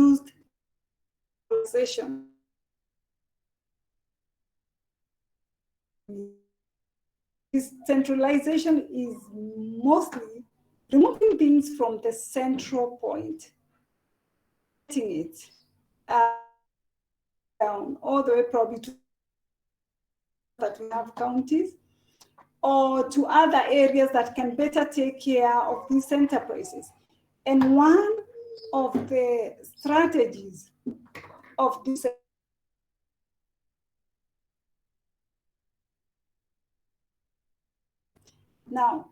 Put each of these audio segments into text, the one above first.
used session. This centralization is mostly removing things from the central point, it down all the way probably to that we have counties or to other areas that can better take care of these enterprises. And one of the strategies of this now,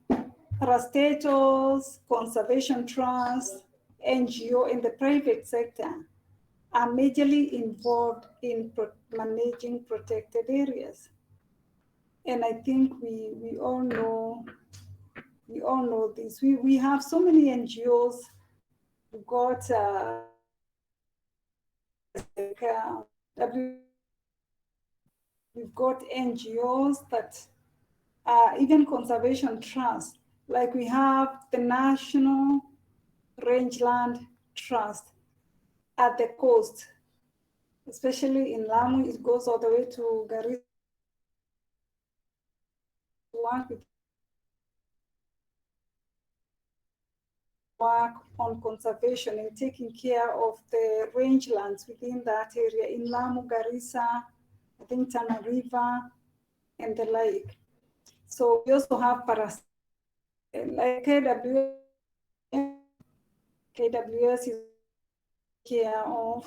parastatals, conservation trusts, NGO in the private sector are majorly involved in managing protected areas. And I think we all know this. We have so many NGOs who got we've got NGOs that even conservation trusts, like we have the National Rangeland Trust at the coast, especially in Lamu. It goes all the way to Garissa. Work on conservation and taking care of the rangelands within that area in Lamu, Garissa, I think Tana River, and the like. So we also have like KWS is care of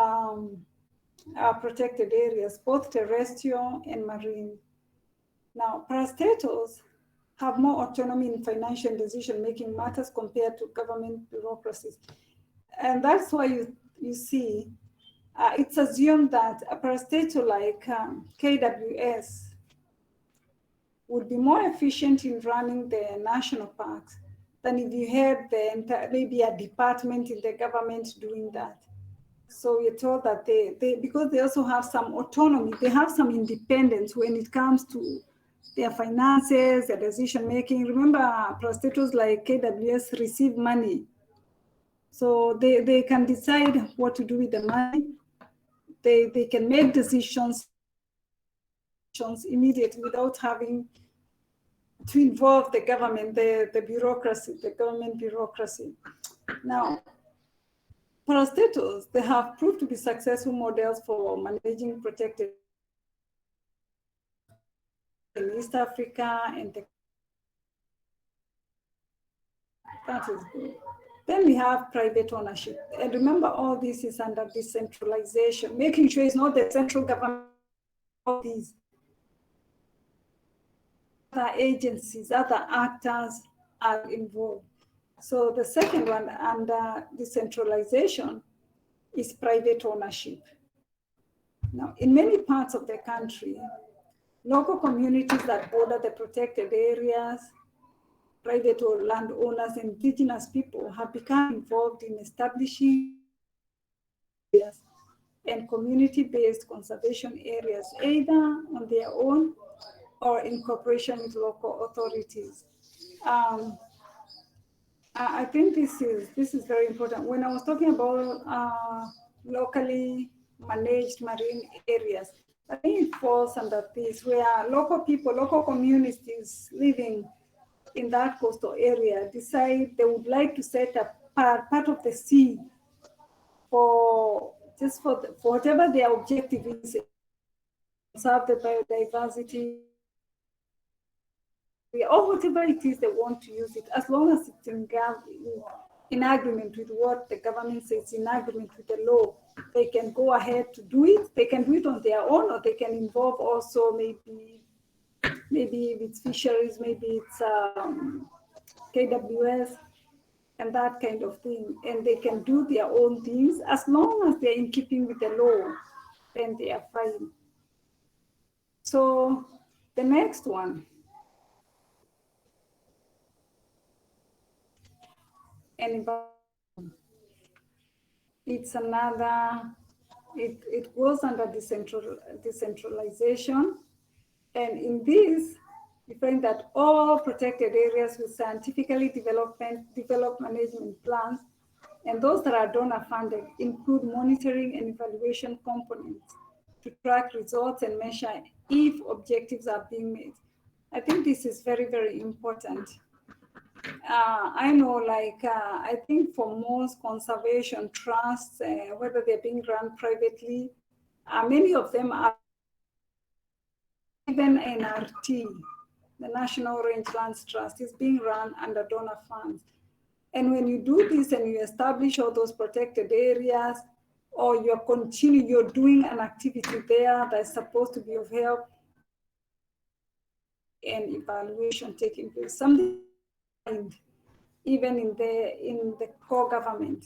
our protected areas, both terrestrial and marine. Now, parastatals have more autonomy in financial decision-making matters compared to government bureaucracies. And that's why you see, it's assumed that a parastatal like KWS would be more efficient in running the national parks than if you had maybe a department in the government doing that. So we're told that because they also have some autonomy, they have some independence when it comes to their finances, their decision making. Remember, parastatals like KWS receive money. So they can decide what to do with the money. They can make decisions immediately without having to involve the government, the bureaucracy, the government bureaucracy. Now, parastatals, they have proved to be successful models for managing protected in East Africa and that is good. Then we have private ownership. And remember, all this is under decentralization, making sure it's not the central government, all these other agencies, other actors are involved. So the second one under decentralization is private ownership. Now, in many parts of the country, local communities that border the protected areas, private or landowners, indigenous people have become involved in establishing areas and community-based conservation areas, either on their own or in cooperation with local authorities. I think this is very important. When I was talking about locally managed marine areas, I think it falls under this, where local people, local communities living in that coastal area decide they would like to set up part of the sea for whatever their objective is, conserve the biodiversity, or whatever it is they want to use it, as long as it's in agreement with what the government says, in agreement with the law, they can go ahead to do it. They can do it on their own, or they can involve also maybe if it's fisheries, maybe it's KWS and that kind of thing. And they can do their own things as long as they're in keeping with the law, then they are fine. So the next one, it's another, it goes under decentralization. And in this, we find that all protected areas with scientifically developed management plans And those that are donor funded include monitoring and evaluation components to track results and measure if objectives are being met. I think this is very, very important. I know, I think for most conservation trusts, whether they're being run privately, many of them are even NRT, the National Rangelands Trust, is being run under donor funds. And when you do this and you establish all those protected areas, or you're doing an activity there that's supposed to be of help, and evaluation taking place, something even in the core government.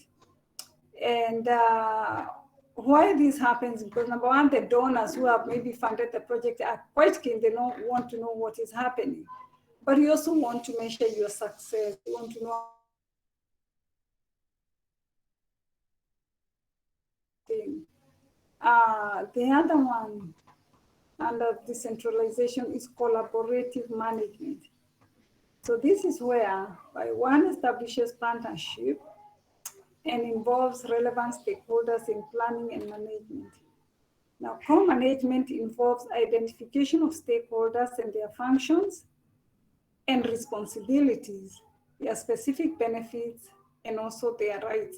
And why this happens, because number one, the donors who have maybe funded the project are quite keen, they don't want to know what is happening. But you also want to measure your success. You want to know thing. The other one under decentralization is collaborative management. So this is where one establishes partnership and involves relevant stakeholders in planning and management. Now, co-management involves identification of stakeholders and their functions and responsibilities, their specific benefits, and also their rights,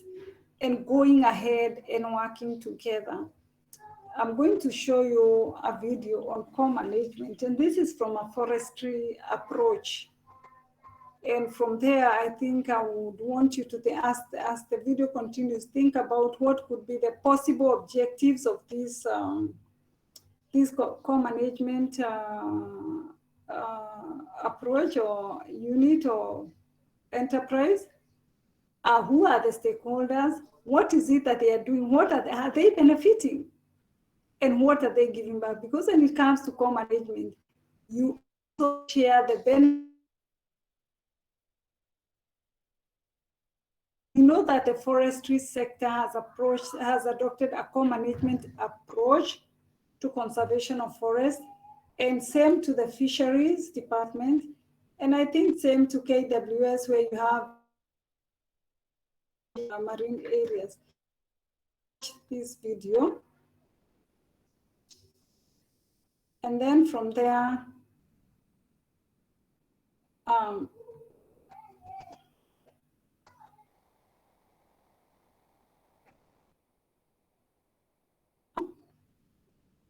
and going ahead and working together. I'm going to show you a video on co-management, and this is from a forestry approach. And from there, I think I would want you to, as the video continues, think about what could be the possible objectives of this co-management approach or unit or enterprise. Who are the stakeholders? What is it that they are doing? What are they benefiting? And what are they giving back? Because when it comes to co-management, you also share the benefits. You know that the forestry sector has adopted a co-management approach to conservation of forests, and same to the fisheries department. And I think same to KWS, where you have marine areas. This video. And then from there,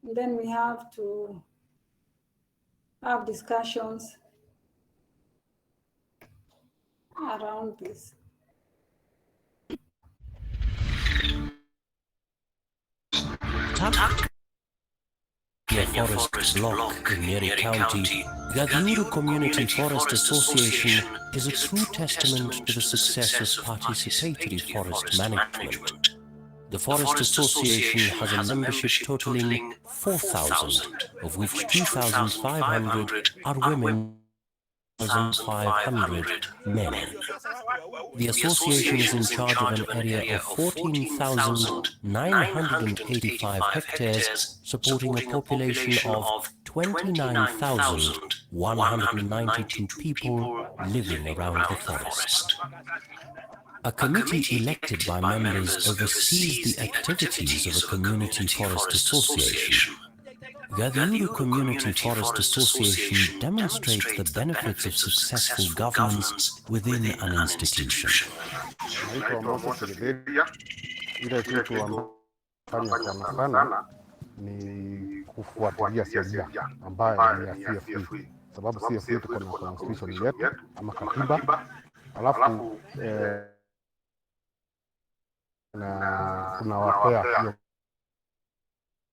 then we have to have discussions around this. Forest Block in Nyeri County, Gathuru Community Forest Association is a true testament to the success of participatory forest management. The Forest Association has a membership totaling 4,000, of which 2,500 are women and 500 men. The association is in charge of an area of 14,985 hectares, supporting a population of 29,192 people living around the forest. A committee elected by members oversees the activities of a community forest association. Gathuru Community Forest Association demonstrates the benefits of successful governance within an institution. Ile kitu ambayo sana ni kufuatilia sheria ambayo ni ya CFE, sababu CFE tuko na constitution yetu ama katiba, alafu na tunawapea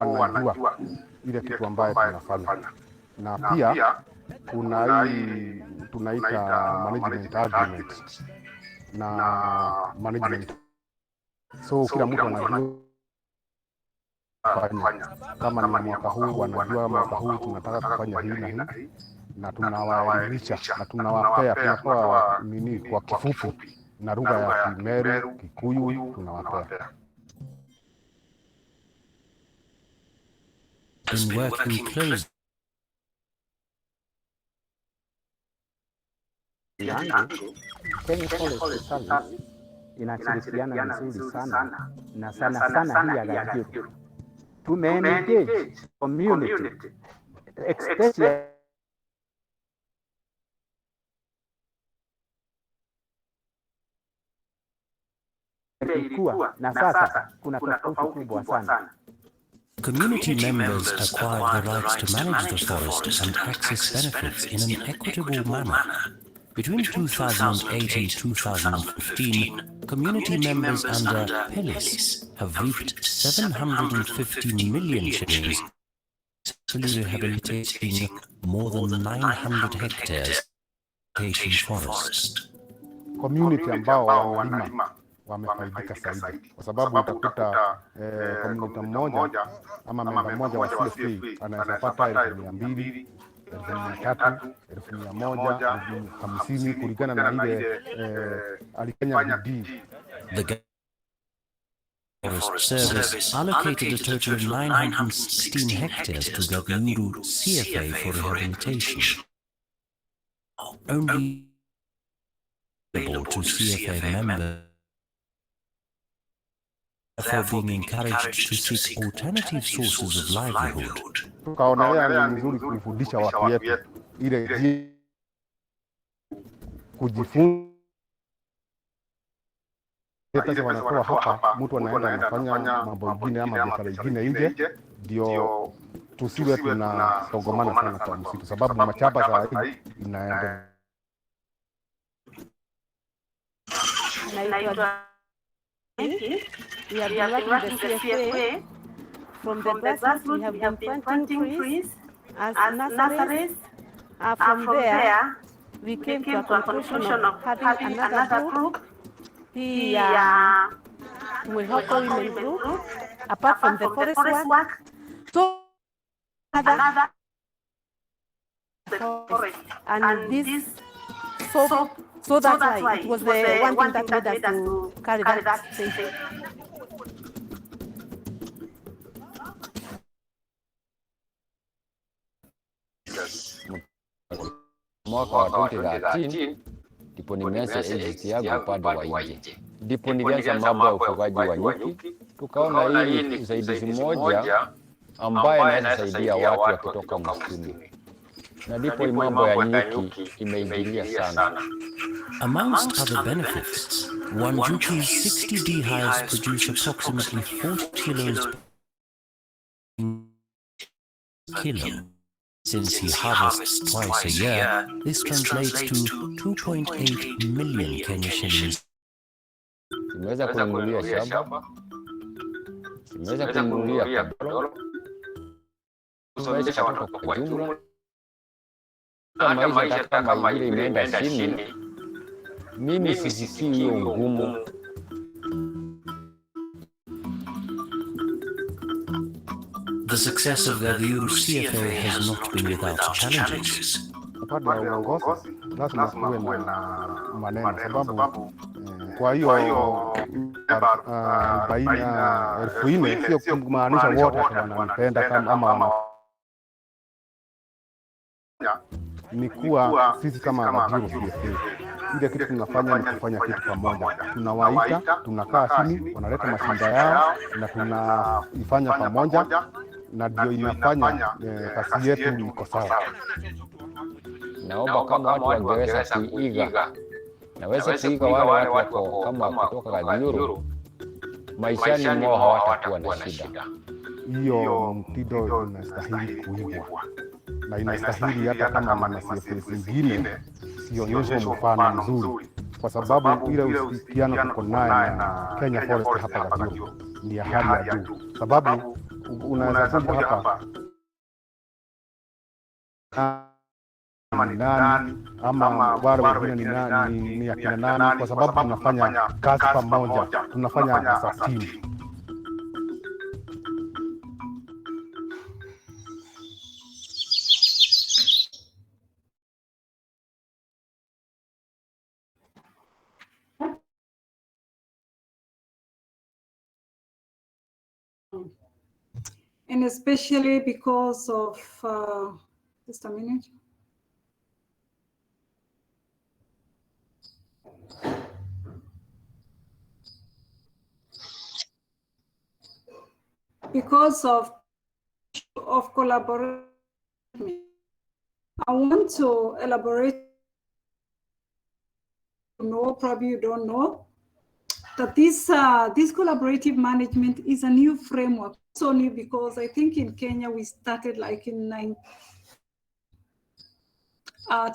hiyo wanajua ile kitu ambayo tunafanya, na pia kuna hii tunaita management agreement na management, so kila mtu anajua kufanya. Kama ni mwaka huu wanajua mwaka huu tunataka kufanya hii na hii, na tunawaelimisha na tunawapea, tunakuwa nini kwa kifupi na lugha ya Kimeru, Kikuyu tunawapea. In working close yangu Kenya Forestry Service inashirikiana vizuri sana na sana sana hii ya Gagiru. Tume-engage community especially ilikuwa na sasa kuna tofauti kubwa sana. Community members acquired the rights to manage the forest and access benefits in an equitable manner. Between 2008 and 2015, community members under PELIS have reaped 750 million shillings, successfully rehabilitating more than 900 hectares of vegetation forest. Community ambao wanalima wamefaidika zaidi, kwa sababu utakuta community mmoja ama memba mmoja wa CFA anaweza pata 200,000, 300,000, 1,100, 50,000 kulingana na ile alifanya bidii. The Forest Service allocated a total of 916 hectares to Gagiru CFA for rehabilitation. Only available to CFA members, therefore being encouraged to seek alternative sources of livelihood. Tukaonelea ni vizuri kufundisha watu wetu ile kujifunza pesa wanatoa hapa, mtu anaenda anafanya mambo mengine ama biashara nyingine nje, ndio tusiwe tunasongomana sana kwa msitu, sababu machapa za hii inaendelea. We have been working the CFA. From the grassroots, we have been planting trees as nurseries. From there, we came to a conclusion of having another group, the Mwehoko Women Group, apart from the forest work. So, another forest. And this, so that's why it was the one thing that made us to carry that thing. Mwaka wa 2013 ndipo nimeanza agency yangu upande wa nje, ndipo nilianza mambo ya ufugaji wa nyuki. Tukaona hii ni usaidizi mmoja ambaye inaweza saidia watu wakitoka msituni, na ndipo mambo ya nyuki imeingilia sana. Amongst other benefits, one Juki's 60 beehives produce approximately 40 kilos per kilo. Since he harvests twice a year, this translates to 2.8 million Kenya shillings. Tumeweza kununulia shamba, tumeweza kununulia kodoro, tumeweza kutoka kwa jumla. Maisha kama ile imeenda chini, mimi sisikii hiyo ngumu. The success of Gagiru CFA has not been without challenges. Upande wa uongozi lazima kuwe na maneno, sababu kwa hiyo 40,000 sio kumaanisha wote wananipenda kama ni kuwa sisi kama Gagiru CFA ile kitu tunafanya ni kufanya kitu pamoja. Tunawaita, tunakaa chini, wanaleta mashinda yao na tunaifanya pamoja, na ndio inafanya kazi yetu iko sawa. Naomba kama watu wangeweza kuiga, naweza kuiga wale watu wako kama kutoka Gagiru, maishani mwao hawatakuwa na shida. Hiyo mtindo inastahili kuigwa, na inastahili hata kama na CFA zingine sionyeshe mfano mzuri, kwa sababu ile ushirikiano tuko naye na Kenya Forest hapa Gagiru ni ya hali ya juu, sababu unaweza kuja hapa nani ama wale wengine ni akina nani, kwa sababu tunafanya kazi pamoja, tunafanya asasini. And especially because of, just a minute. because of collaboration. I want to elaborate. No, probably you don't know that this collaborative management is a new framework. It's only because I think in Kenya we started like in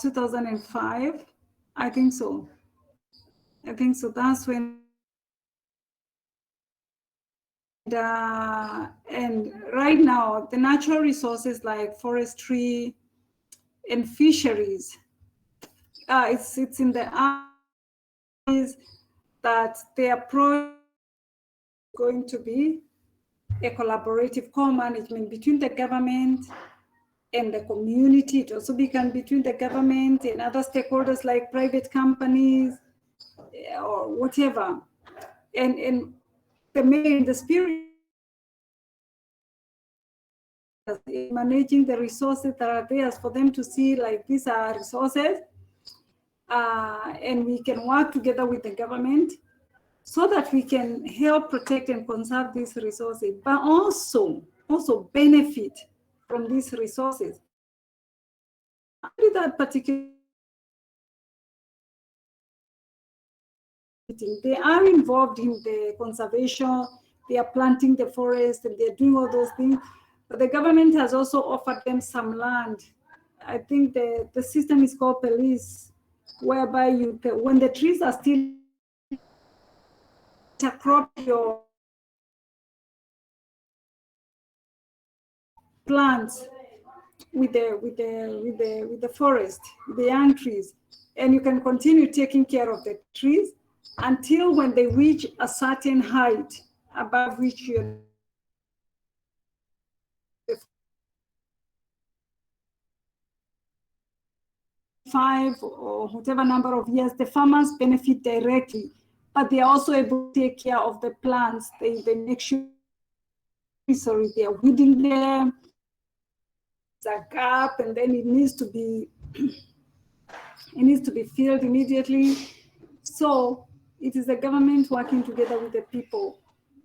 2005. I think so. That's when. And right now, the natural resources like forestry and fisheries, it's in the eyes that the approach is going to be a collaborative co-management between the government and the community. It also began between the government and other stakeholders like private companies or whatever. And the spirit in managing the resources that are there for them to see like these are resources, and we can work together with the government so that we can help protect and conserve these resources, but also benefit from these resources. That particular, they are involved in the conservation, they are planting the forest and they're doing all those things, but the government has also offered them some land. I think the system is called police, whereby you can, when the trees are still crop your plants with the forest, the young trees, and you can continue taking care of the trees until when they reach a certain height above which you 5 or whatever number of years, the farmers benefit directly, but they are also able to take care of the plants. They make sure, sorry, they are weeding them. There's a gap, and then it needs to be filled immediately. So it is the government working together with the people.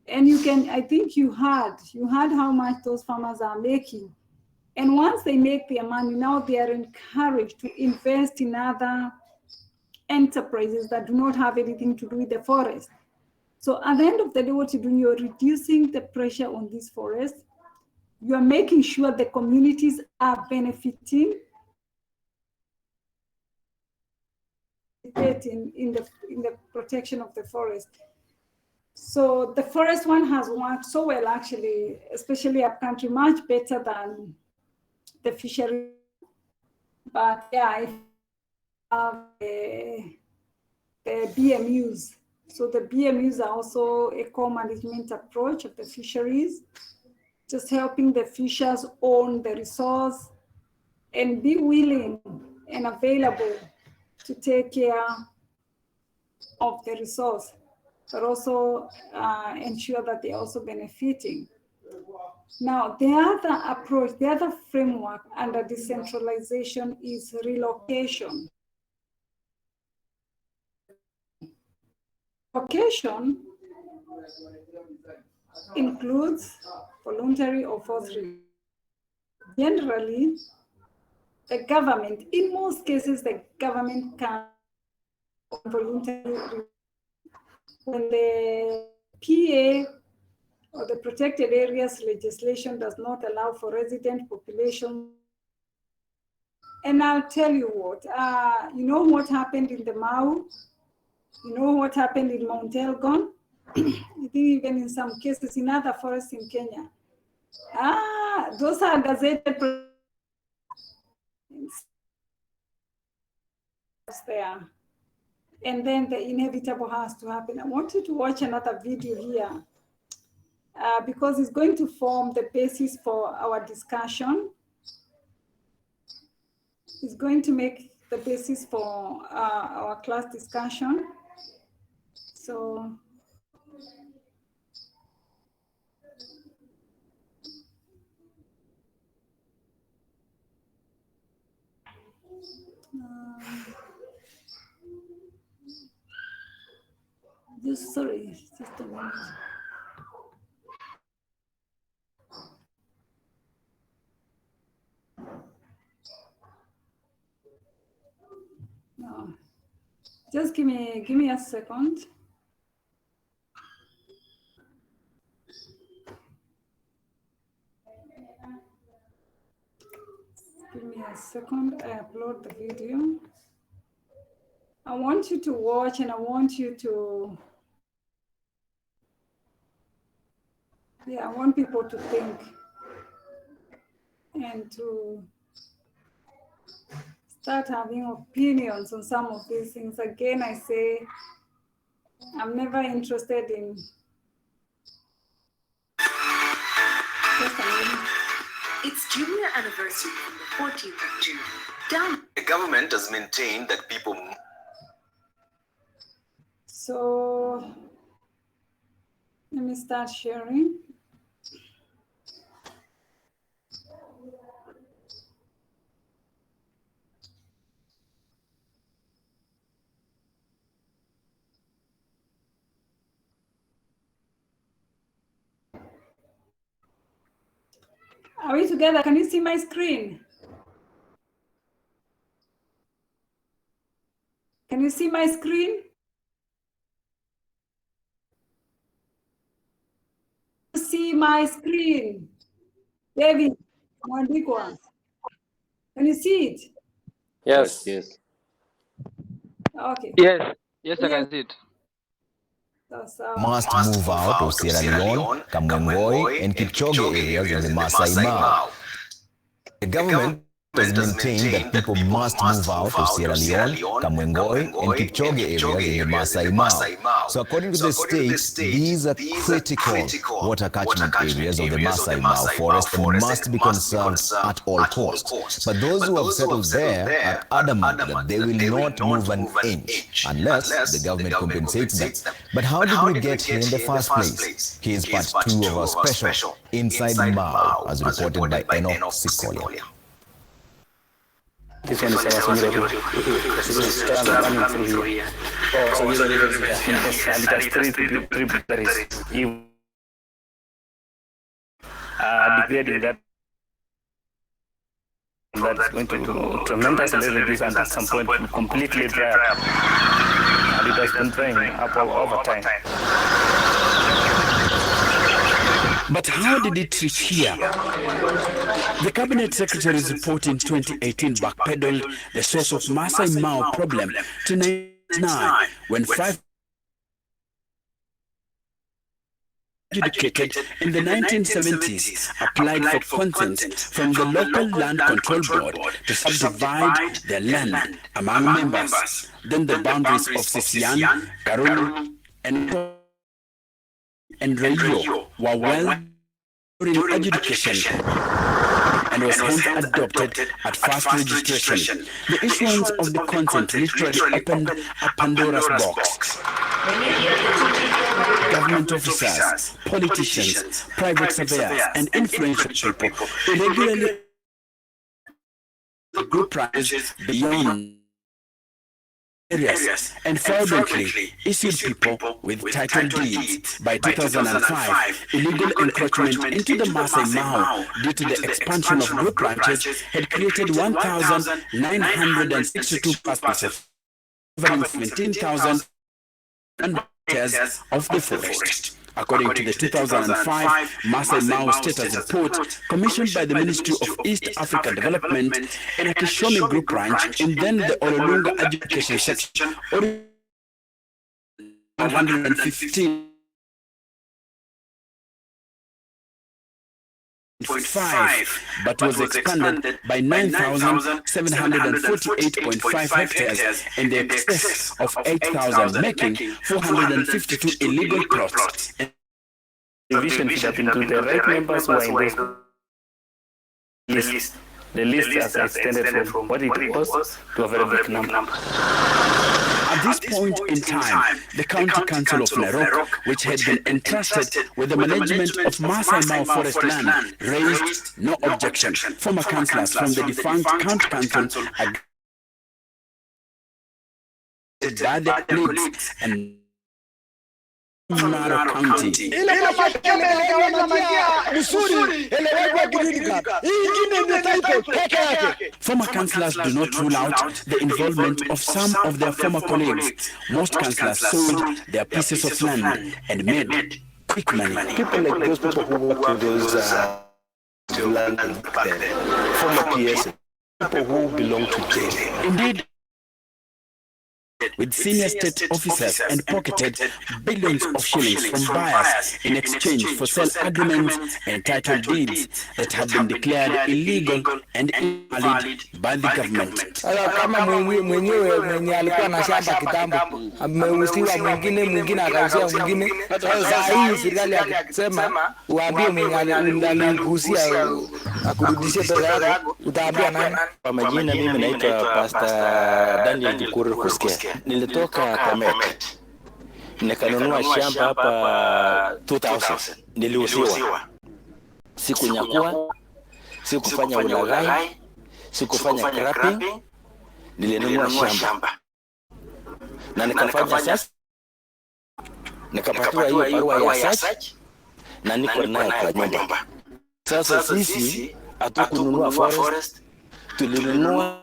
And you can, I think you heard how much those farmers are making. And once they make their money, now they are encouraged to invest in other enterprises that do not have anything to do with the forest. So at the end of the day, what you're doing, you're reducing the pressure on these forests. You are making sure the communities are benefiting in the protection of the forest. So the forest one has worked so well, actually, especially upcountry, much better than the fishery. But yeah, I have the BMUs. So the BMUs are also a co-management approach of the fisheries, just helping the fishers own the resource and be willing and available to take care of the resource, but also ensure that they're also benefiting. Now, the other approach, the other framework under decentralization is relocation. Relocation includes voluntary or forced relocation. Generally, the government, in most cases, the government can voluntarily, when the PA or the protected areas legislation does not allow for resident population. And I'll tell you what, you know what happened in the Mau? You know what happened in Mount Elgon? I think even in some cases in other forests in Kenya. Those are gazetted there. And then the inevitable has to happen. I want you to watch another video here because it's going to form the basis for our discussion. It's going to make the basis for our class discussion. So, just a minute. Just give me a second. Give me a second. I upload the video. I want you to watch, and I want you to, I want people to think and to start having opinions on some of these things. Again, I say, I'm never interested in just a minute. Its junior anniversary on the 14th of June. The government has maintained that people. So let me start sharing. Are we together? Can you see my screen? Can you see my screen? See my screen. David, Mwandikwa. Can you see it? Yes. Yes. Okay. Yes. Yes, I can see it. Must move out of Sierra Leone, Kamwengoi, and Kipchoge areas in the Masai Mara. The government has maintained that people must move out of Sierra Leone, Kamwengoi, and Kipchoge areas in the Masai Mara. So according to the state, these are critical water catchment areas of the Masai Mara forest and must be conserved at all costs. But those who have settled there are adamant that they will not move an inch unless the government compensates them. But how did we get here in the first place? Here's part 2 of our special Inside Mau, as reported by Enoch Sikolia. This one is our similar running through here. Oh, so these are the tributaries. Degrading that. That's going to tremendously reduce and at some point completely dry up. And it has been drying up over time. But how did it reach here? The Cabinet Secretary's report in 2018 backpedaled the source of Masai Mara problem to 1999, when 5 educated in the 1970s applied for consent from the local land control board to subdivide their land among members. Then the boundaries of Sisian, Karulu, and Rayo were well in education and was hence adopted at first registration. The issuance of the consent literally opened a Pandora's box. Government officers, politicians, private surveyors, and influential people irregularly group prices beyond areas and fraudulently issued people with title deeds. By 2005, illegal encroachment into the Masai Mara due to the expansion of group ranches had created 1,962 passes, covering 17,000 hectares of the forest. According to the 2005 Masai Mara Status Report commissioned by the Ministry of East Africa Development in a Kishomi Group Ranch in then the Ololunga Education Section, 115.5, but was expanded by 9,748.5 hectares in the excess of 8,000, making 452 illegal plots. Division should have been to the right members who are in this list. The list has extended from what it was to a very big number. At this point in time, the County Council of Narok, which had been entrusted with the management of Masai Mara forest land, raised no objection. Former councillors from the defunct County Council agreed by their needs and Narok County. Former councillors do not rule out the involvement of some of their former colleagues. Most councillors sold their pieces of land and made quick money. People like those people who work in those land back then, former PS, people who belong to jail. Indeed, with senior state officers and pocketed billions of shillings from buyers in exchange for sale agreements and title deeds that have been declared illegal and invalid by the government. Kama mwenyewe alikuwa na shamba kitambo, ameuziwa mwingine akauzia mwingine. Sasa hii serikali akisema uambie mwenye alikuuzia akurudishie pesa yako, utaambia nani? Kwa majina mimi naitwa Pastor Daniel Gikuru Kusikia. Nilitoka Kamek, nikanunua shamba hapa 2000, niliuziwa. Sikunyakua, sikufanya ulaghai, sikufanya scrapping, nilinunua shamba. Na nikafanya sasa, nikapatiwa hiyo barua ya search, na niko nayo kwa nyumba. Sasa sisi hatukununua forest, tulinunua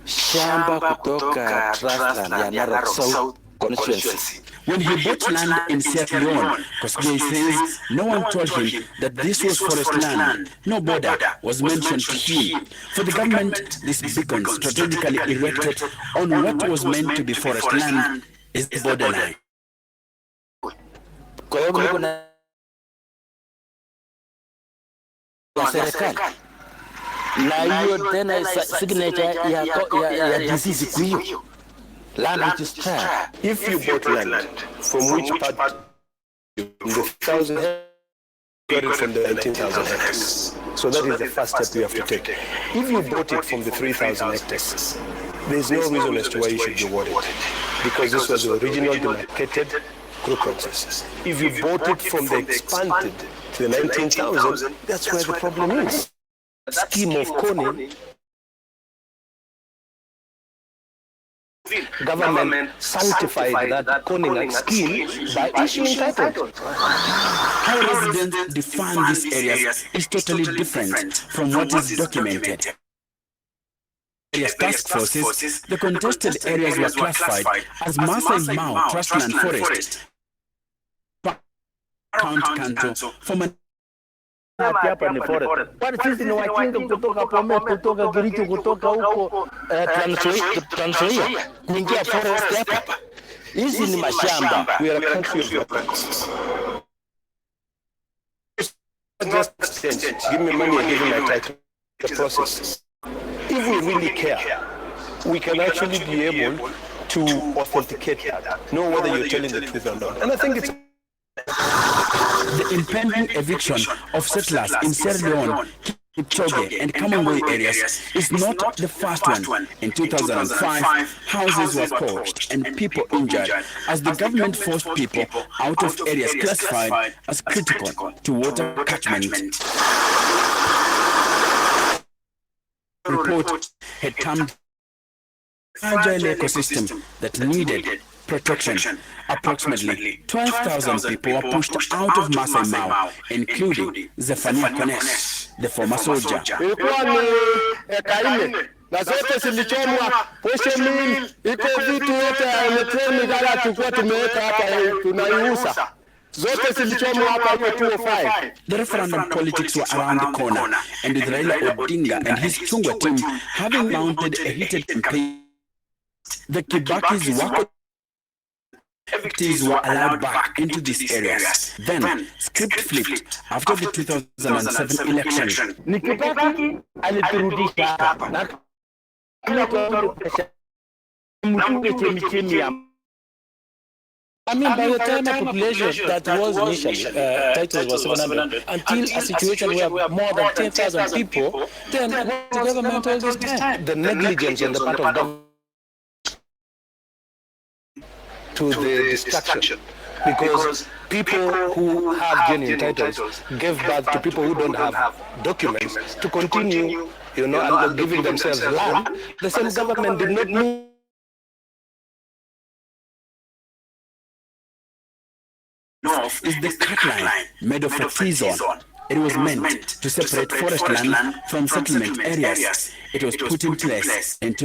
shamba kutoka Trustland ya Narok South constituency. When he bought land in Sierra Leone, Kosgei says no one told him that this was forest land. No border was mentioned to him. For the government, this beacon strategically erected on what was meant to be forest land is the borderline. Kwa hiyo kuna serikali na hiyo tena signature ya DC siku hiyo. Land which is tribe. If you bought land from which part in the 1,000 hectares from the 19,000 hectares. So that is the first step you have to take. If you bought it from the 3,000 hectares, there is no reason as to why you should be awarded, because this was the original demarcated group process. If you bought it from the expanded to the 19,000, that's where the problem is. Scheme of Coney, government sanctified that Coney scheme by issuing titles. How residents define these areas is totally different from what is documented. Various task forces, the contested areas were classified as Masai Mao Trustland Forest, Council, from hapa ni forest. Kwani sisi ni wajinga kutoka Bomet, kutoka Kericho, kutoka huko Trans Nzoia kuingia forest hapa? Hizi ni mashamba. We are a country of records. Just change. Give me money and give me my title. The process. If we really care, we can actually be able to authenticate that, know whether you're telling the truth or not. And I think it's the impending eviction of settlers in Sierra Leone, Kipchoge and Kamangoi areas is not the first one. In 2005, houses were poached and people injured as the government forced people out of areas classified as critical to water catchment. The report had termed fragile ecosystem that needed protection. Approximately 12,000 people were pushed out of Masai Mao, including Zephaniah Kones, the former soldier. Ilikuwa ni eka na zote zilichomwa, poshe mill, iko vitu yote ya elektroniki gala tulikuwa tumeweka hapa tunaiuza. Zote zilichomwa hapa hiyo 205. The referendum politics were around the corner, and with Raila Odinga and his Chungwa team having mounted a heated campaign, the Kibakis were allowed back into these areas. Then, script flipped after the 2007 election. Nikibaki aliturudisha hapa na kile I mean, by the time of population that was initially, titles was 700, until a situation where more than 10,000 people, then what the government all this time? The negligence on the part of government to the destruction, because people who have genuine titles gave birth to people who don't have documents to continue, and giving themselves land. The same government did not move is the cut line made of a T-zone. It was meant to separate forest land from settlement areas. It was put in place in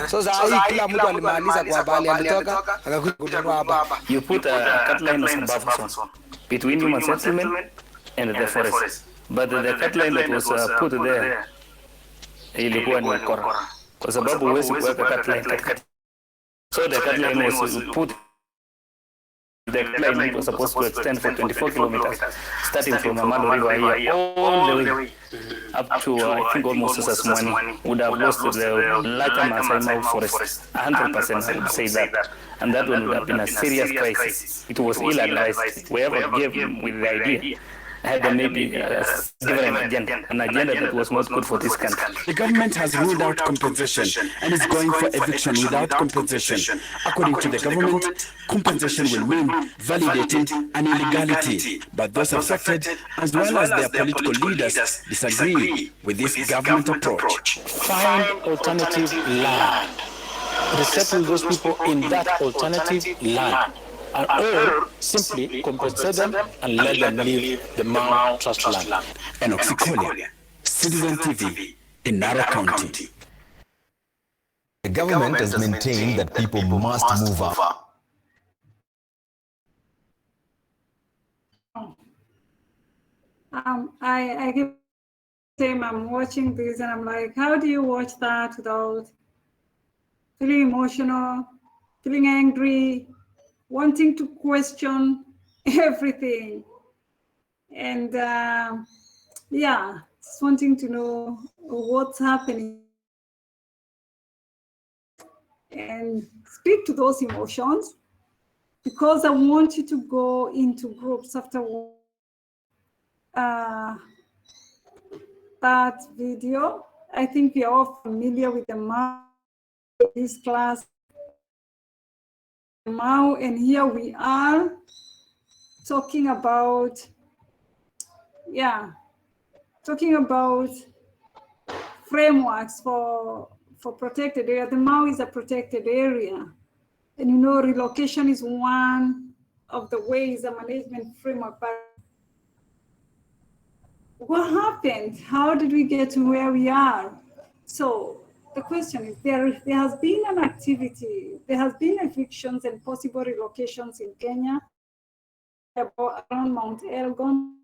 So saa hii kila mtu alimaliza kwa bali alitoka akakuja kununua hapa. You put a cut line as a buffer zone between human settlement and the forest. But the cut line that was put there ilikuwa ni ukora, kwa sababu huwezi kuweka cut line katikati. So the cut line was put. The cut line was supposed to extend for 24 kilometers, starting from Amalo River here all the way up to I think almost Sasmwani. Would have lost the larger Masai Mara forest. 100% I would say that, and that one would have been a serious crisis. It was ill-advised. Whoever gave him with the idea had maybe given an agenda that was not good for this country. The government has ruled out compensation and is going for eviction without compensation. According to the government, compensation will mean validating an illegality. But those affected, as well as their political leaders, disagree with this government approach. Find alternative land. Resettle those people in that alternative land. Or simply compensate them and let them leave the Mau Trust land. Enoch Sikolia, Citizen TV in Narok County. The government has maintained that people must move out. I keep saying I'm watching this and I'm like, how do you watch that without feeling emotional, feeling angry, wanting to question everything? And yeah, just wanting to know what's happening and speak to those emotions, because I want you to go into groups after that video. I think we are all familiar with the Mau, this class, Mau, and here we are talking about, talking about frameworks for protected area. The Mau is a protected area. And you know, relocation is one of the ways, a management framework. But what happened? How did we get to where we are? So the question is, there has been an activity, there has been evictions and possible relocations in Kenya around Mount Elgon.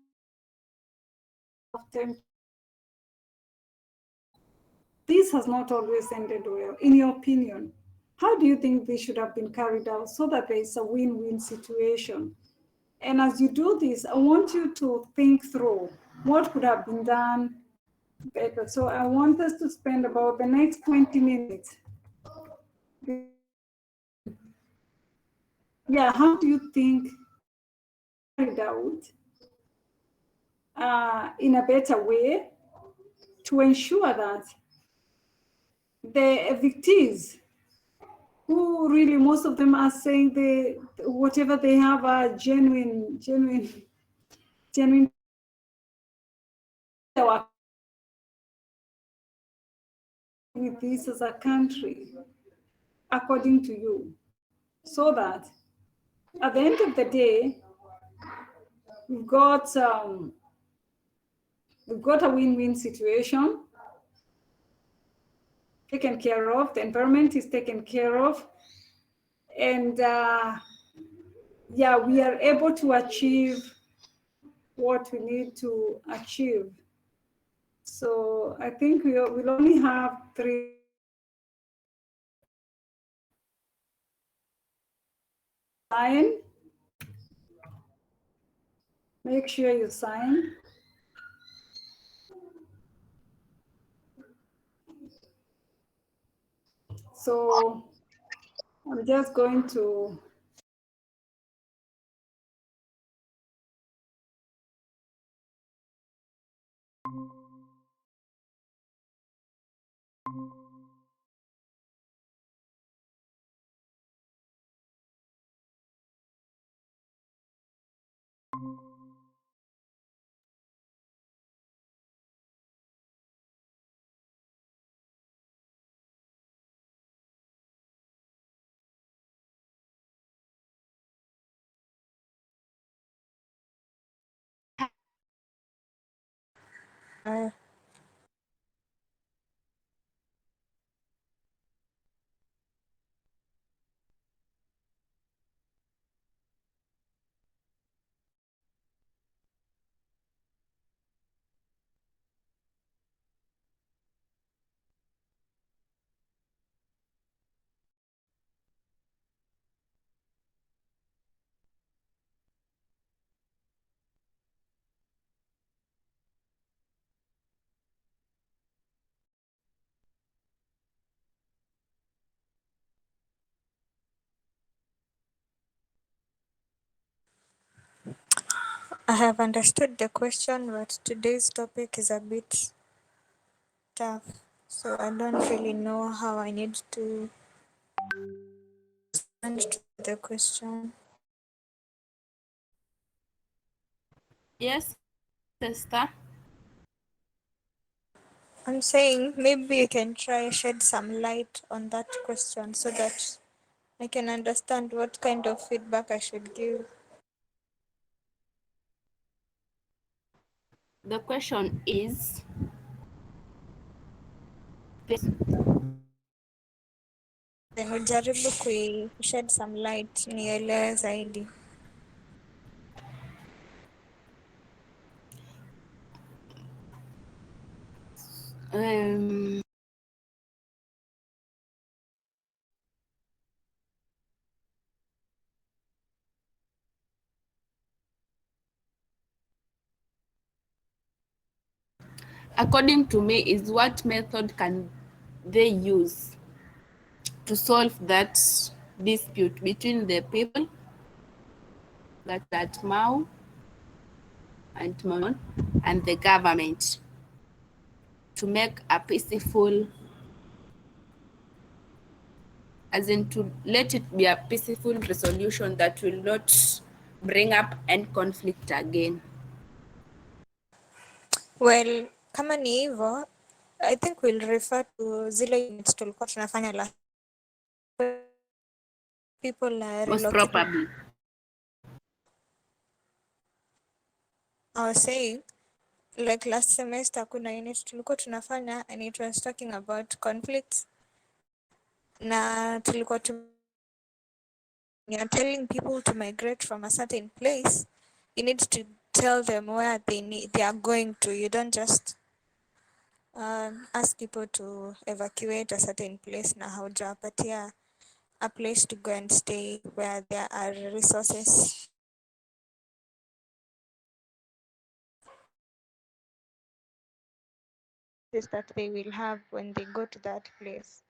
This has not always ended well. In your opinion, how do you think this should have been carried out so that there is a win-win situation? And as you do this, I want you to think through what could have been done better. So I want us to spend about the next 20 minutes. Yeah, how do you think carried out in a better way to ensure that the evictees, who really, most of them are saying whatever they have are genuine with this as a country, according to you, so that at the end of the day, we've got a win-win situation taken care of, the environment is taken care of, and yeah, we are able to achieve what we need to achieve. So I think we'll only have 3. Sign. Make sure you sign. So I'm just going to I have understood the question, but today's topic is a bit tough, so I don't really know how I need to respond to the question. Yes, sister. I'm saying maybe you can try shed some light on that question so that I can understand what kind of feedback I should give. The question is Nimejaribu shed some light nielewe zaidi. um, according to me, is what method can they use to solve that dispute between the people that Mau and Manon and the government to make a peaceful, as in to let it be a peaceful resolution that will not bring up any conflict again. Well, kama ni hivyo, I think we'll refer to zile units tulikuwa tunafanya last people are Most relocated. probably. I was saying, like last semester kuna unit tulikuwa tunafanya and it was talking about conflicts na tulikuwa you're telling people to migrate from a certain place, you need to tell them where they are going to. You don't just ask people to evacuate a certain place na haujawapatia a place to go and stay where there are resources. Is that they will have when they go to that place.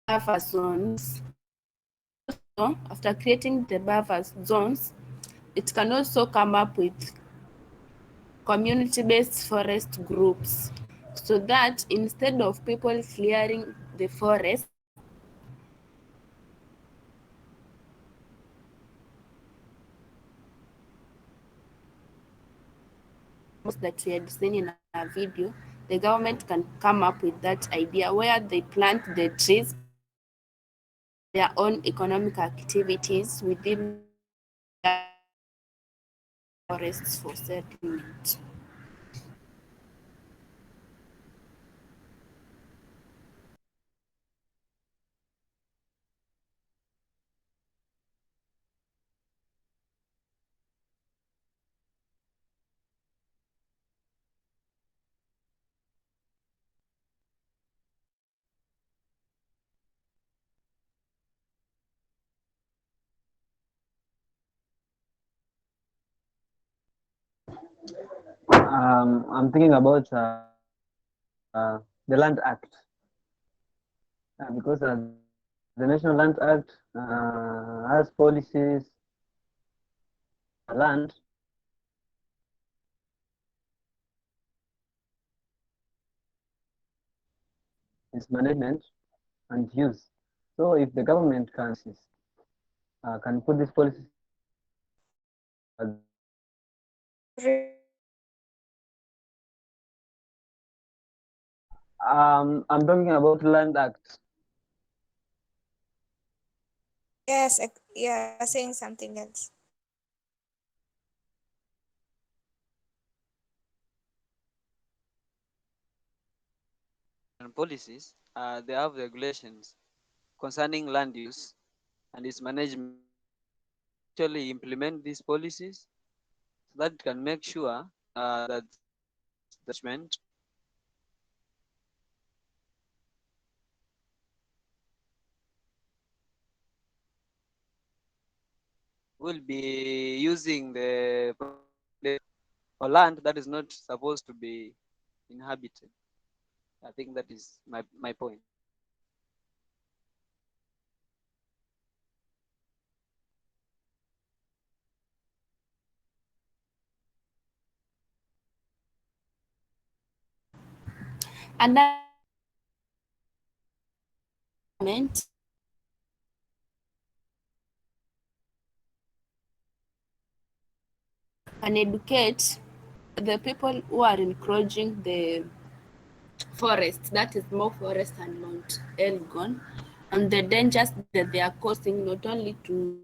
Buffer zones. So after creating the buffer zones, it can also come up with community-based forest groups, so that instead of people clearing the forest, that we had seen in our video, the government can come up with that idea where they plant the trees, their own economic activities within forests for settlement. I'm thinking about the Land Act, because the National Land Act has policies land its management and use. So if the government can put this policy, I'm talking about Land Act. Yes, yeah, saying something else. And policies, they have regulations concerning land use and its management. Actually implement these policies so that it can make sure that the management will be using the or land that is not supposed to be inhabited. I think that is my point. And that can educate the people who are encroaching the forest, that is Mau Forest and Mount Elgon, and the dangers that they are causing not only to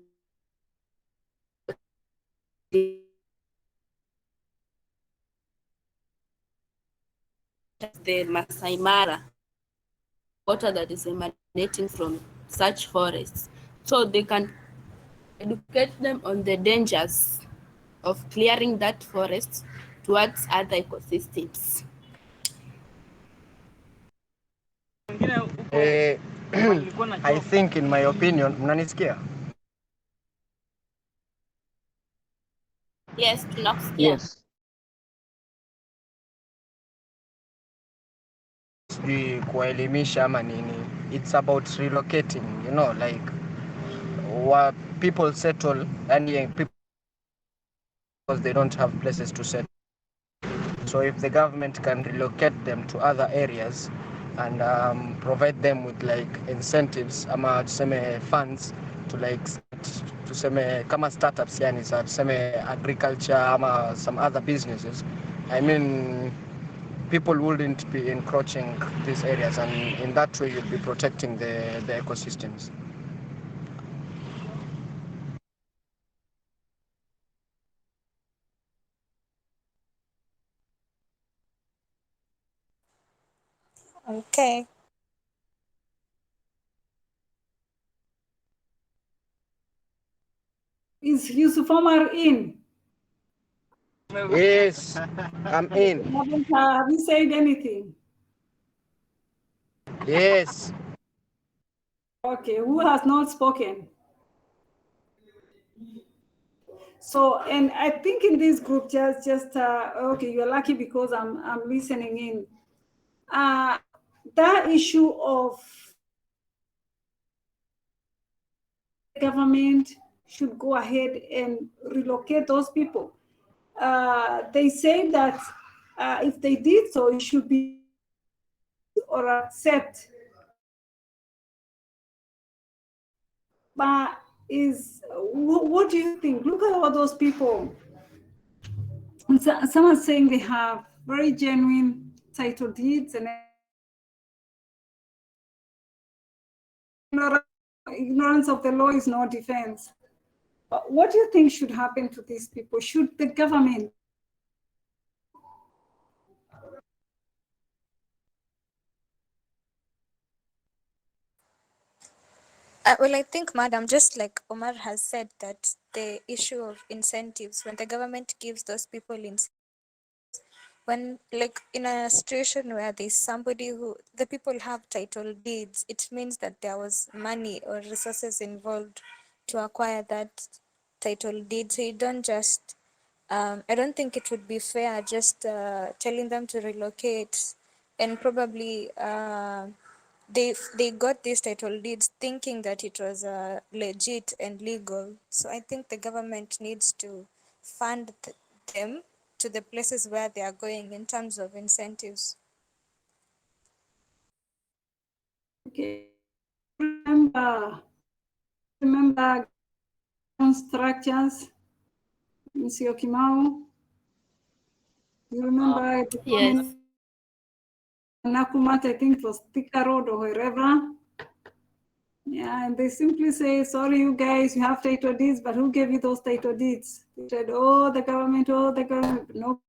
the Masai Mara, water that is emanating from such forests. So they can educate them on the dangers of clearing that forest towards other ecosystems. I think in my opinion, mnanisikia? Yes, tunakusikia. Yes. Sijui kuwaelimisha ama nini. It's about relocating, you know, like what people settle and people because they don't have places to settle. So if the government can relocate them to other areas and provide them with like incentives ama tuseme funds to like tuseme kama startups yani za tuseme agriculture ama some other businesses, I mean people wouldn't be encroaching these areas, and in that way you'll be protecting the ecosystems. Okay. Is Yusuf Omar in? Yes, I'm in. Have you said anything? Yes. Okay, who has not spoken? So, and I think in this group, okay, you're lucky because I'm listening in. That issue of government should go ahead and relocate those people. They say that if they did so, it should be or accept. But what do you think? Look at all those people. Someone's saying they have very genuine title deeds and ignorance of the law is no defense. But what do you think should happen to these people? Should the government Well, I think, Madam, just like Omar has said, that the issue of incentives, when the government gives those people incentives, when like in a situation where there's somebody who the people have title deeds, it means that there was money or resources involved to acquire that title deed. So you don't just, I don't think it would be fair just telling them to relocate and probably they got these title deeds thinking that it was legit and legal. So I think the government needs to fund them to the places where they are going in terms of incentives. Okay. Remember structures, Monsieur Kimau? You remember? Yes. Nakumat, I think it was Thika Road or wherever. Yeah, and they simply say, sorry, you guys, you have title deeds, but who gave you those title deeds? They said, oh, the government, no.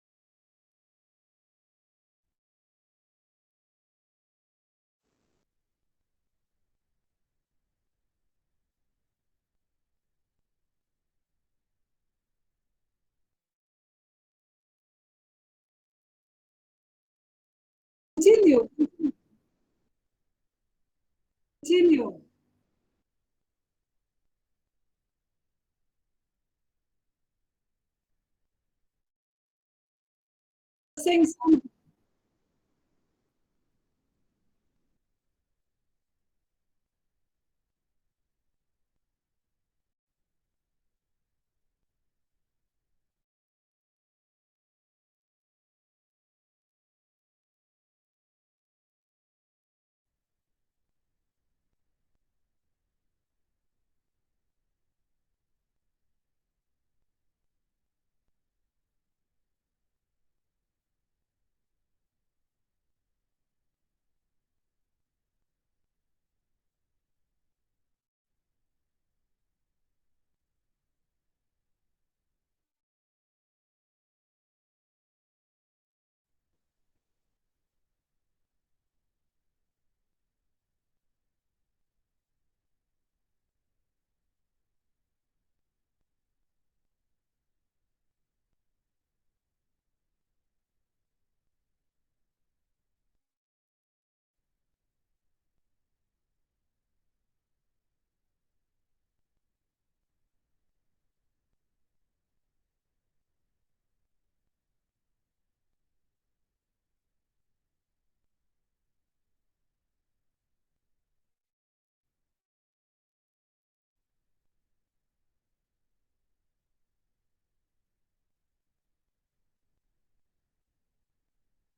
Continue. Continue. Saying something.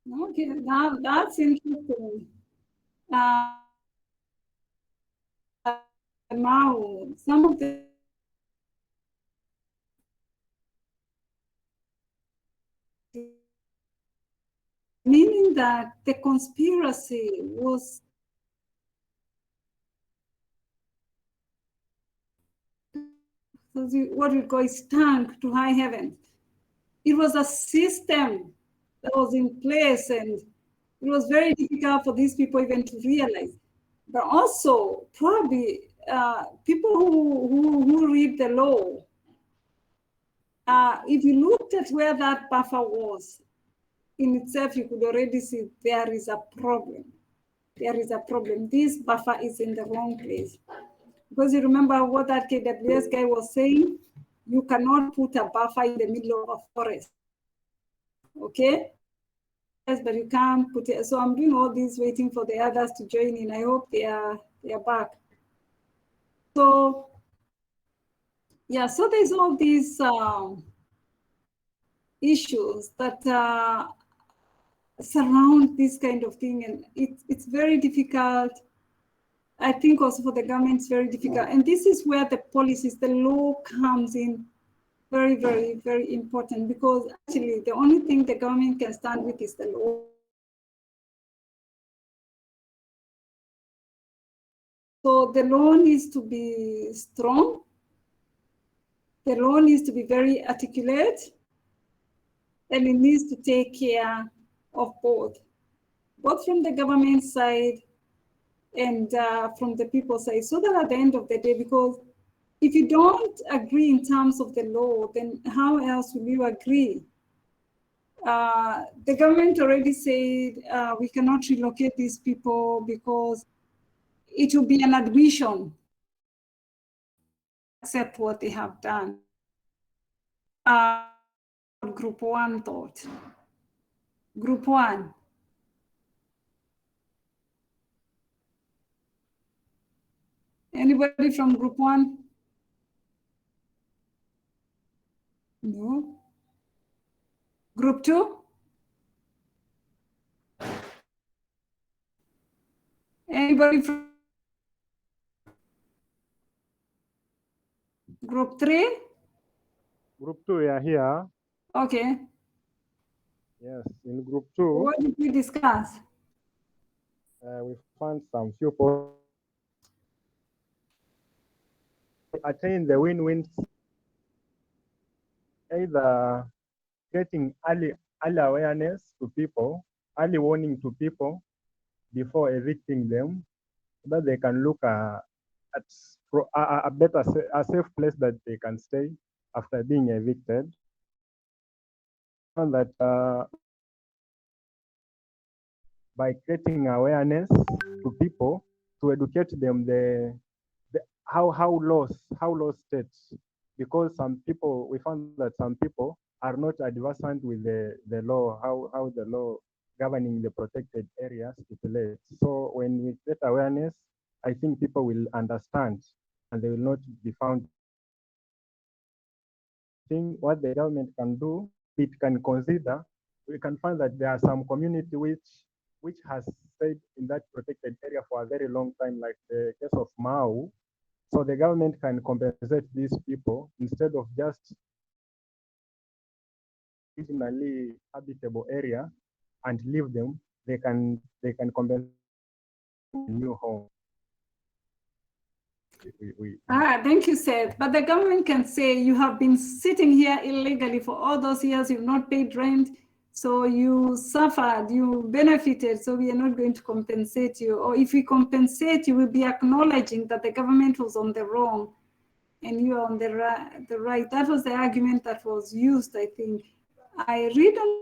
Okay, that's interesting. Now, some of the meaning that the conspiracy was what we call stank to high heaven. It was a system that was in place, and it was very difficult for these people even to realize. But also, probably people who read the law, if you looked at where that buffer was, in itself, you could already see there is a problem. There is a problem. This buffer is in the wrong place. Because you remember what that KWS guy was saying? You cannot put a buffer in the middle of a forest. Okay? Yes, but you can't put it. So I'm doing all this waiting for the others to join in. I hope they are back. So yeah, so there's all these issues that surround this kind of thing, and it's very difficult. I think also for the government it's very difficult, and this is where the policies, the law comes in very, very, very important, because actually the only thing the government can stand with is the law. So the law needs to be strong. The law needs to be very articulate, and it needs to take care of both from the government side and from the people side, so that at the end of the day, because if you don't agree in terms of the law, then how else will you agree? The government already said we cannot relocate these people because it will be an admission, accept what they have done. Group 1 thought. Group 1. Anybody from Group 1? No. Group 2? Anybody from Group 3? Group 2, we are here. Okay. Yes, in Group 2. What did we discuss? We found some few points. Attain the win-win, either getting early awareness to people, early warning to people before evicting them, so that they can look at a safe place that they can stay after being evicted. And that by creating awareness to people, to educate them how laws state, because some people, we found that some people are not adversant with the law, how the law governing the protected areas stipulates. So when we get awareness, I think people will understand and they will not be found. I think what the government can do, it can consider, we can find that there are some community which has stayed in that protected area for a very long time, like the case of Mau. So the government can compensate these people instead of just originally habitable area and leave them. They can compensate a new home. Thank you, Seth. But the government can say you have been sitting here illegally for all those years, you've not paid rent, so you suffered, you benefited, so we are not going to compensate you. Or if we compensate you, we'll be acknowledging that the government was on the wrong and you are on the right. That was the argument that was used, I think. I read on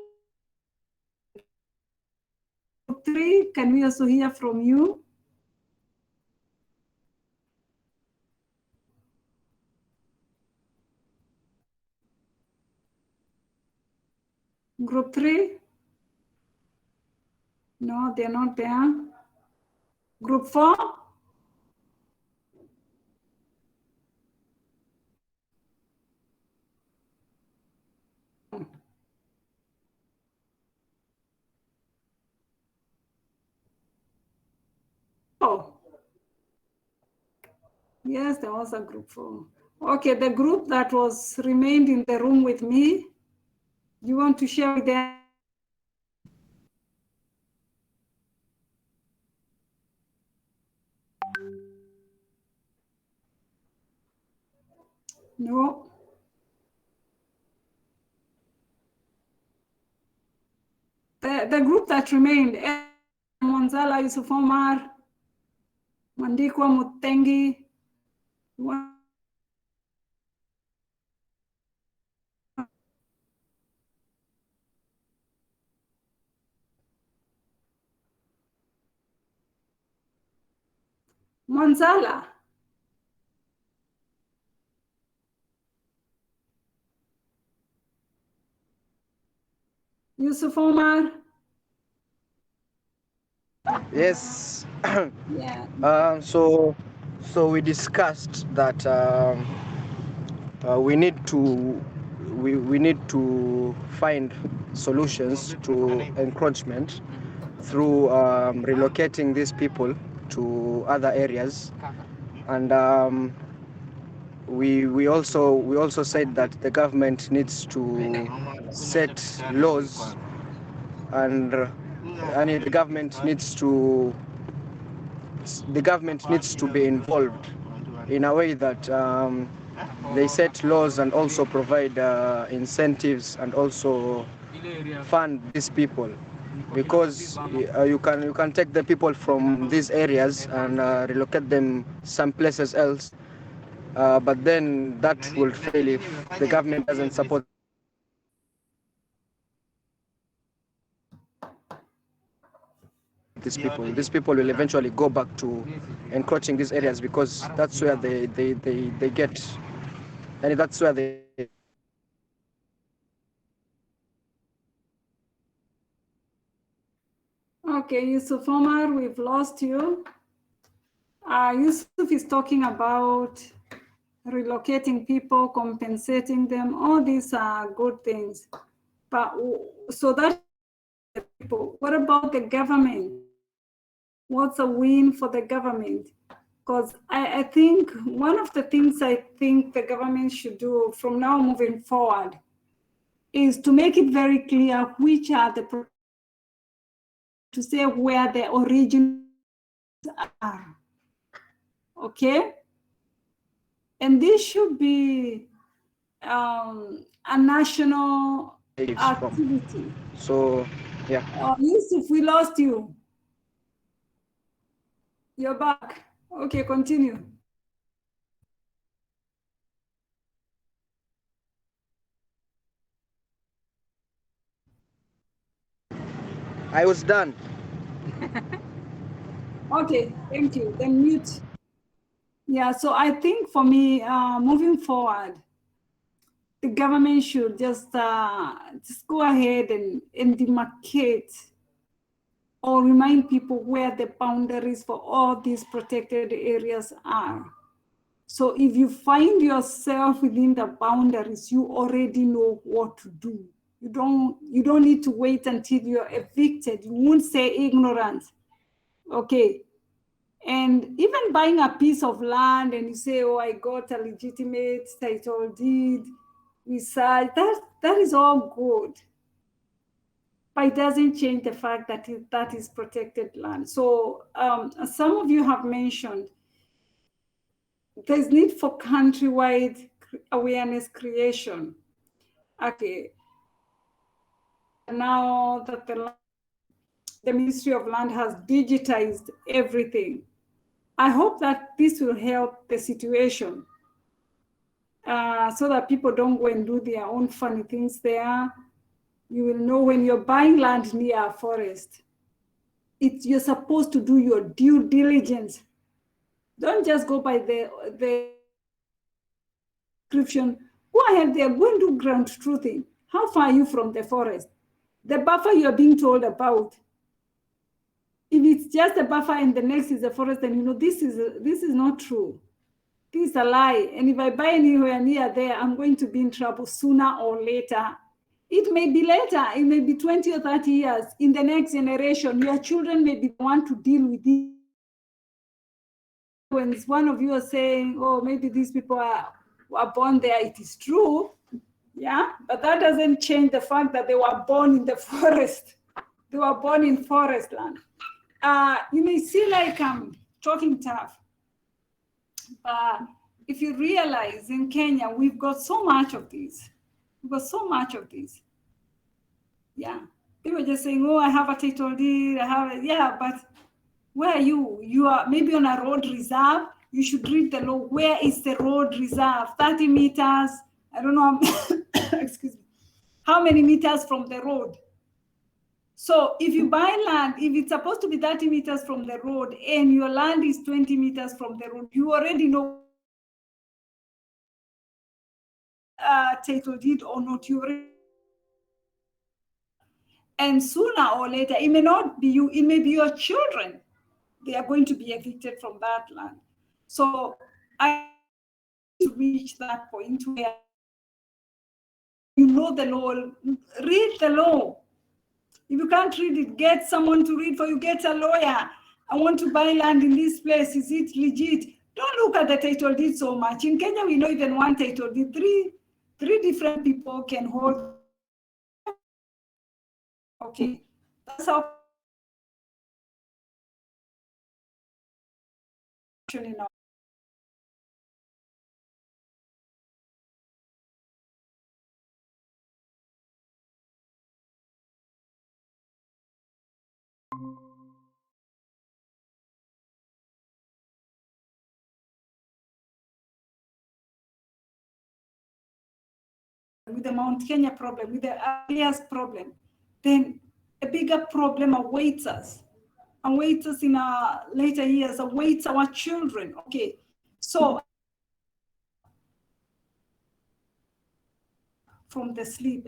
Group 3, can we also hear from you? Group 3? No, they're not there. Group 4? Oh. Yes, there was a group 4. Okay, the group that was remained in the room with me, you want to share with them? No. The group that remained, Mwanzala Yusuf Omar, Mandikwa Mutengi, Mwanzala. Yusuf Omar? Yes. Yeah. So we discussed that we need to find solutions to encroachment through relocating these people to other areas, and we also said that the government needs to set laws, and the government needs to be involved in a way that they set laws and also provide incentives and also fund these people, because you can take the people from these areas and relocate them some places else, but then that will fail if the government doesn't support these people. These people will eventually go back to encroaching these areas, because that's where they get, and that's where they Okay, Yusuf Omar, we've lost you. Yusuf is talking about relocating people, compensating them. All these are good things. But so that people, what about the government? What's a win for the government? Because I think one of the things I think the government should do from now moving forward is to make it very clear which are the, to say where the origins are, okay? And this should be a national activity. So, yeah. Yusuf, we lost you. You're back. Okay, continue. I was done. Okay, thank you. Then mute. Yeah, so I think for me, moving forward, the government should just go ahead and demarcate or remind people where the boundaries for all these protected areas are. So if you find yourself within the boundaries, you already know what to do. You don't need to wait until you're evicted. You won't say ignorant. Okay. And even buying a piece of land and you say, oh, I got a legitimate title deed, research, that is all good. But it doesn't change the fact that that is protected land. So some of you have mentioned there's need for countrywide awareness creation. Okay. Now that the Ministry of Land has digitized everything, I hope that this will help the situation so that people don't go and do their own funny things there. You will know when you're buying land near a forest, you're supposed to do your due diligence. Don't just go by the description. Go ahead there, go and do ground truthing. How far are you from the forest? The buffer you're being told about. If it's just a buffer and the next is the forest, then you know this is not true. This is a lie. And if I buy anywhere near there, I'm going to be in trouble sooner or later. It may be later, it may be 20 or 30 years. In the next generation, your children may be the one to deal with it. When one of you are saying, oh, maybe these people were born there, it is true. Yeah, but that doesn't change the fact that they were born in the forest. They were born in forest land. You may see like I'm talking tough, but if you realize in Kenya, we've got so much of this. We've got so much of this. Yeah, they were just saying, oh, I have a title deed, yeah, but where are you? You are maybe on a road reserve. You should read the law. Where is the road reserve? 30 meters, I don't know, excuse me, how many meters from the road? So if you buy land, if it's supposed to be 30 meters from the road and your land is 20 meters from the road, you already know title deed or not. You already, And sooner or later, it may not be you, it may be your children. They are going to be evicted from that land. So I reach that point where you know the law, read the law. If you can't read it, get someone to read for you, get a lawyer. I want to buy land in this place, is it legit? Don't look at the title deed so much. In Kenya, we know even one title deed, three different people can hold. Okay, that's how now. With the Mount Kenya problem, with the Arias problem, then a bigger problem awaits us in our later years, awaits our children. Okay, so from the sleep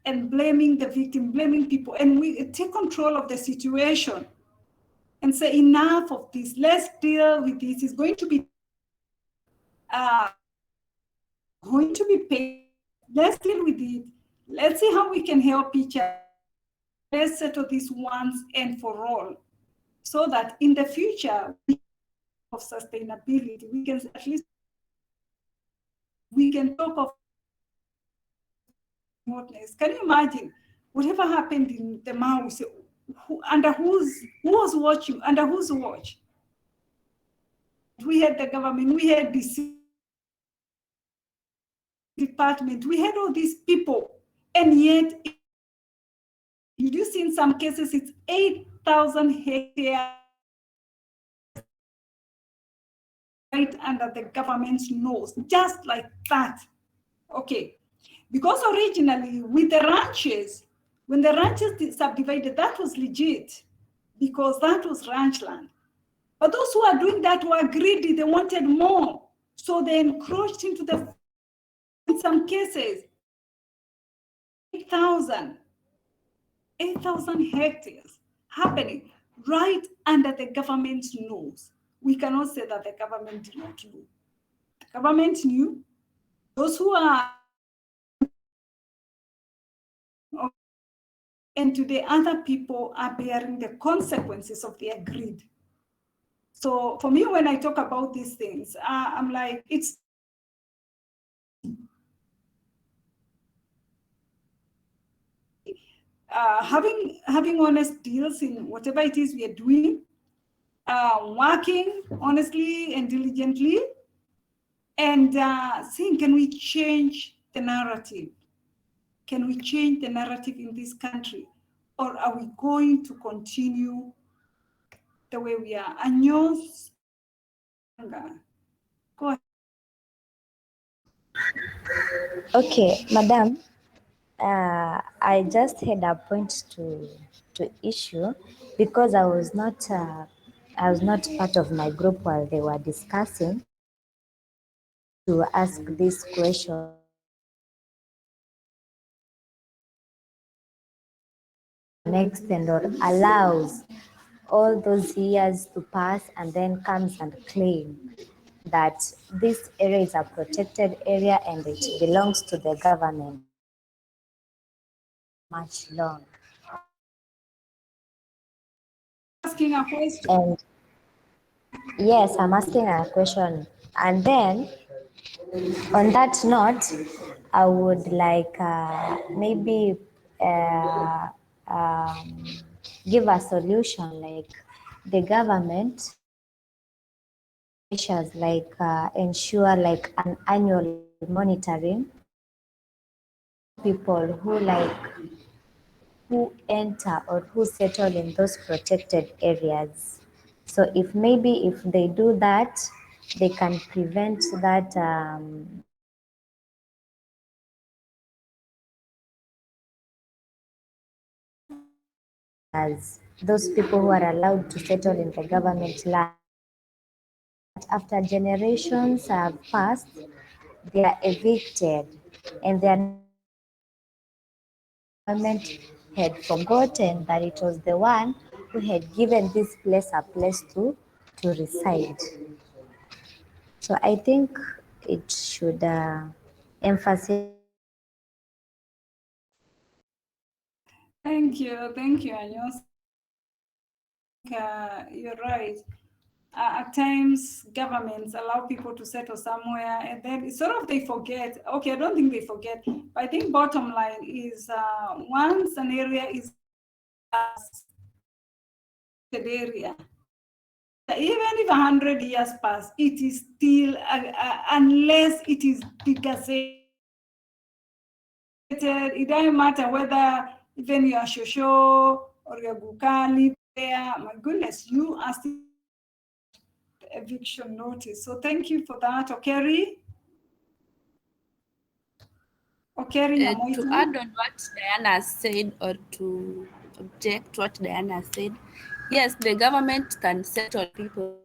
and blaming the victim, blaming people, and we take control of the situation and say enough of this. Let's deal with this. It's going to be paid. Let's deal with it. Let's see how we can help each other. Let's settle this once and for all, so that in the future of sustainability, we can at least talk of remoteness. Can you imagine whatever happened in the Mau? Who was watching? Under whose watch? We had the government. We had the department. We had all these people, and yet, you see in some cases it's 8,000 hectares right under the government's nose, just like that. Okay, because originally with the ranches, when the ranches subdivided, that was legit because that was ranch land. But those who are doing that were greedy, they wanted more. So they encroached into the, in some cases, 8,000 hectares happening right under the government's nose. We cannot say that the government did not know. The government knew. Those who are, and today other people are bearing the consequences of their greed. So for me, when I talk about these things, I'm like, it's having honest deals in whatever it is we are doing, working honestly and diligently, and seeing, can we change the narrative? Can we change the narrative in this country? Or are we going to continue the way we are? Anyos, go ahead. Okay, Madam, I just had a point to issue because I was not part of my group while they were discussing to ask this question. Extend or allows all those years to pass and then comes and claim that this area is a protected area and it belongs to the government much longer. Asking a question. And yes, I'm asking a question. And then on that note, I would like maybe give a solution, like the government measures, like ensure like an annual monitoring people who enter or who settle in those protected areas. So if they do that, they can prevent that as those people who are allowed to settle in the government land. After generations have passed, they are evicted and their government had forgotten that it was the one who had given this place a place to reside. So I think it should emphasize. Thank you, Anyos. You're right. At times, governments allow people to settle somewhere, and then sort of they forget. Okay, I don't think they forget, but I think bottom line is once an area is an area, even if 100 years pass, it is still unless it is gazetted. It doesn't matter whether even your Shosho or your Gukali there. My goodness, you are still eviction notice. So thank you for that, Okeri. Okeri, to add on what Diana said, or to object what Diana said, yes, the government can settle people.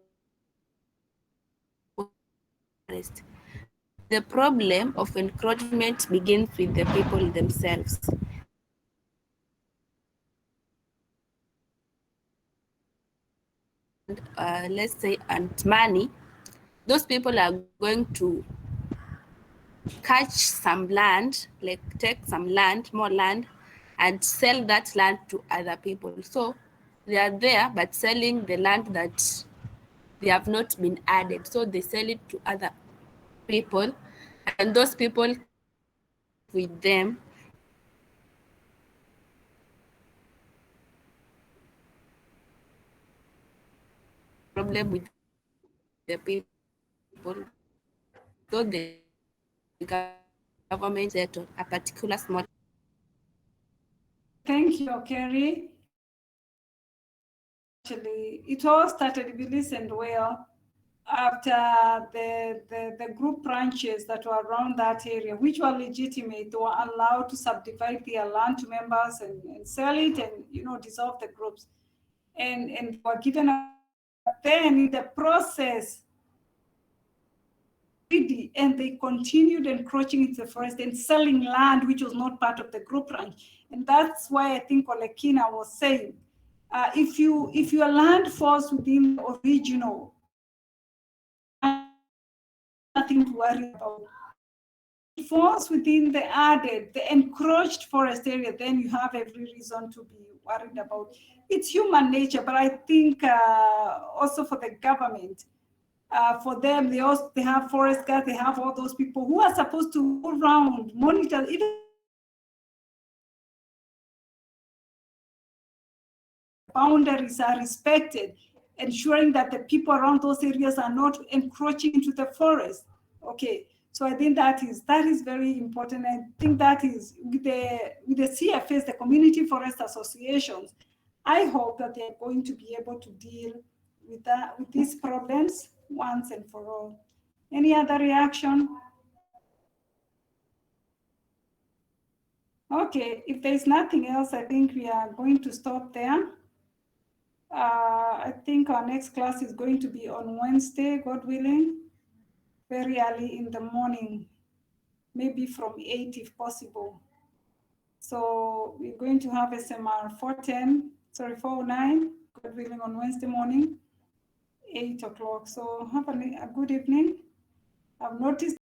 The problem of encroachment begins with the people themselves. Let's say, and money, those people are going to catch some land, like take some land, more land, and sell that land to other people. So they are there, but selling the land that they have not been added. So they sell it to other people, and those people with them problem with the people. So the government settled a particular small. Thank you, Kerry. Actually, it all started, if you listened well, after the group branches that were around that area, which were legitimate, were allowed to subdivide their land to members and sell it and, you know, dissolve the groups. And were given then in the process, and they continued encroaching into the forest and selling land which was not part of the group ranch. And that's why I think Olekina was saying, if your land falls within the original, nothing to worry about. If it falls within the added, the encroached forest area, then you have every reason to be worried about. It's human nature, but I think also for the government, for them, they have forest guards, they have all those people who are supposed to go around, monitor, even boundaries are respected, ensuring that the people around those areas are not encroaching into the forest. Okay, so I think that is very important. I think that is with the CFAs, the Community Forest Associations. I hope that they're going to be able to deal with these problems once and for all. Any other reaction? Okay, if there's nothing else, I think we are going to stop there. I think our next class is going to be on Wednesday, God willing, very early in the morning, maybe from 8 if possible. So we're going to have SMR 409, God willing, on Wednesday morning, 8 o'clock. So have a good evening. I've noticed